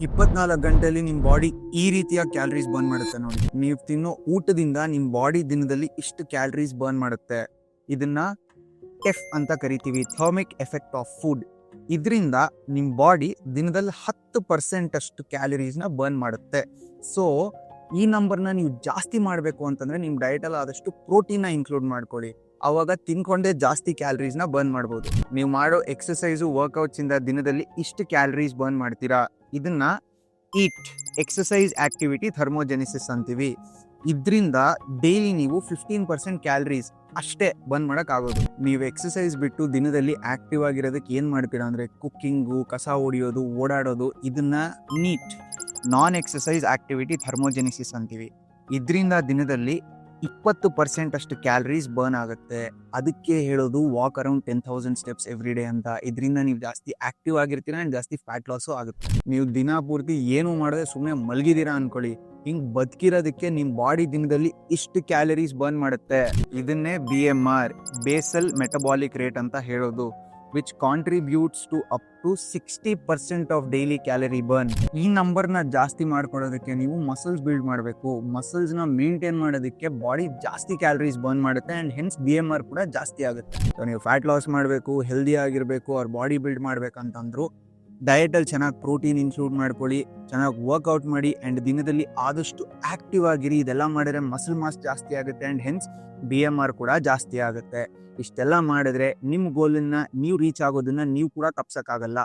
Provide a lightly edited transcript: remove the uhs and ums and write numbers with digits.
24 ಗಂಟೆಯಲ್ಲಿ ನಿಮ್ಮ ಬಾಡಿ ಈ ರೀತಿಯ ಕ್ಯಾಲರೀಸ್ ಬರ್ನ್ ಮಾಡುತ್ತೆ ನೋಡಿ. ನೀವು ತಿನ್ನೋ ಊಟದಿಂದ ನಿಮ್ಮ ಬಾಡಿ ದಿನದಲ್ಲಿ ಇಷ್ಟು ಕ್ಯಾಲರೀಸ್ ಬರ್ನ್ ಮಾಡುತ್ತೆ. ಇದನ್ನ ಟೆಫ್ ಅಂತ ಕರಿತೀವಿ, ಥರ್ಮಿಕ್ ಎಫೆಕ್ಟ್ ಆಫ್ ಫುಡ್. ಇದರಿಂದ ನಿಮ್ಮ ಬಾಡಿ ದಿನದಲ್ಲಿ 10% ಅಷ್ಟು ಕ್ಯಾಲರೀಸ್ನ ಬರ್ನ್ ಮಾಡುತ್ತೆ. ಸೊ ಈ ನಂಬರ್ನ ನೀವು ಜಾಸ್ತಿ ಮಾಡಬೇಕು ಅಂತಂದ್ರೆ ನಿಮ್ಮ ಡಯಟಲ್ಲಿ ಆದಷ್ಟು ಪ್ರೋಟೀನ್ನ ಇನ್ಕ್ಲೂಡ್ ಮಾಡ್ಕೊಳ್ಳಿ. ಅವಾಗ ತಿನ್ಕೊಂಡೇ ಜಾಸ್ತಿ ಕ್ಯಾಲರೀಸ್ನ ಬರ್ನ್ ಮಾಡ್ಬೋದು. ನೀವು ಮಾಡೋ ಎಕ್ಸಸೈಸು ವರ್ಕೌಟ್ಸ್ ಇಂದ ದಿನದಲ್ಲಿ ಇಷ್ಟು ಕ್ಯಾಲರೀಸ್ ಬರ್ನ್ ಮಾಡ್ತೀರಾ. ಇದನ್ನ ಈಟ್ ಎಕ್ಸಸೈಸ್ ಆಕ್ಟಿವಿಟಿ ಥರ್ಮೋಜೆನಿಸಿಸ್ ಅಂತೀವಿ. ಇದರಿಂದ ಡೈಲಿ ನೀವು 15% ಕ್ಯಾಲರೀಸ್ ಅಷ್ಟೇ ಬರ್ನ್ ಮಾಡೋಕ್ಕಾಗೋದು. ನೀವು ಎಕ್ಸಸೈಸ್ ಬಿಟ್ಟು ದಿನದಲ್ಲಿ ಆಕ್ಟಿವ್ ಆಗಿರೋದಕ್ಕೆ ಏನು ಮಾಡ್ತೀರಾ ಅಂದರೆ ಕುಕ್ಕಿಂಗು, ಕಸ ಹೊಡಿಯೋದು, ಓಡಾಡೋದು, ಇದನ್ನ ನೀಟ್ ನಾನ್ ಎಕ್ಸಸೈಸ್ ಆಕ್ಟಿವಿಟಿ ಥರ್ಮೋಜೆನಿಸಿಸ್ ಅಂತೀವಿ. ಇದರಿಂದ ದಿನದಲ್ಲಿ 20% ಅಷ್ಟು ಕ್ಯಾಲರೀಸ್ ಬರ್ನ್ ಆಗುತ್ತೆ. ಅದಕ್ಕೆ ಹೇಳೋದು walk around 10,000 steps every day ಅಂತ. ಇದರಿಂದ ನೀವು ಜಾಸ್ತಿ ಆಕ್ಟಿವ್ ಆಗಿರ್ತೀರಾ ಆ್ಯಂಡ್ ಜಾಸ್ತಿ ಫ್ಯಾಟ್ ಲಾಸು ಆಗುತ್ತೆ. ನೀವು ದಿನ ಪೂರ್ತಿ ಏನು ಮಾಡದೆ ಸುಮ್ಮನೆ ಮಲಗಿದ್ದೀರಾ ಅನ್ಕೊಳ್ಳಿ, ಹಿಂಗೆ ಬದುಕಿರೋದಕ್ಕೆ ನಿಮ್ಮ ಬಾಡಿ ದಿನದಲ್ಲಿ ಇಷ್ಟು ಕ್ಯಾಲರೀಸ್ ಬರ್ನ್ ಮಾಡುತ್ತೆ. ಇದನ್ನೇ BMR ಬೇಸಲ್ ಮೆಟಬಾಲಿಕ್ ರೇಟ್ ಅಂತ ಹೇಳೋದು, which contributes to up to 60% of daily calorie burn. ಈ ನಂಬರ್ನ ಜಾಸ್ತಿ ಮಾಡ್ಕೊಳ್ಳೋದಕ್ಕೆ ನೀವು ಮಸಲ್ಸ್ ಬಿಲ್ಡ್ ಮಾಡಬೇಕು. ಮಸಲ್ಸ್ನ ಮೇಂಟೈನ್ ಮಾಡೋದಕ್ಕೆ ಬಾಡಿ ಜಾಸ್ತಿ ಕ್ಯಾಲರೀಸ್ ಬರ್ನ್ ಮಾಡುತ್ತೆ ಆ್ಯಂಡ್ ಹೆನ್ಸ್ BMR ಕೂಡ ಜಾಸ್ತಿ ಆಗುತ್ತೆ. ಸೊ ನೀವು ಫ್ಯಾಟ್ ಲಾಸ್ ಮಾಡಬೇಕು, ಹೆಲ್ದಿ ಆಗಿರಬೇಕು, ಅವ್ರ ಬಾಡಿ ಬಿಲ್ಡ್ ಮಾಡ್ಬೇಕಂತಂದ್ರು ಡಯಟಲ್ಲಿ ಚೆನ್ನಾಗಿ ಪ್ರೋಟೀನ್ ಇನ್ಕ್ಲೂಡ್ ಮಾಡ್ಕೊಳ್ಳಿ, ಚೆನ್ನಾಗಿ ವರ್ಕೌಟ್ ಮಾಡಿ ಆ್ಯಂಡ್ ದಿನದಲ್ಲಿ ಆದಷ್ಟು ಆಕ್ಟಿವ್ ಆಗಿರಿ. ಇದೆಲ್ಲ ಮಾಡಿದ್ರೆ ಮಸಲ್ ಮಾಸ್ ಜಾಸ್ತಿ ಆಗುತ್ತೆ ಆ್ಯಂಡ್ ಹೆನ್ಸ್ BMR ಕೂಡ ಜಾಸ್ತಿ ಆಗುತ್ತೆ. ಇಷ್ಟೆಲ್ಲ ಮಾಡಿದ್ರೆ ನಿಮ್ಮ ಗೋಲನ್ನ ನೀವು ರೀಚ್ ಆಗೋದನ್ನ ನೀವು ಕೂಡ ತಪ್ಸೋಕ್ಕಾಗಲ್ಲ.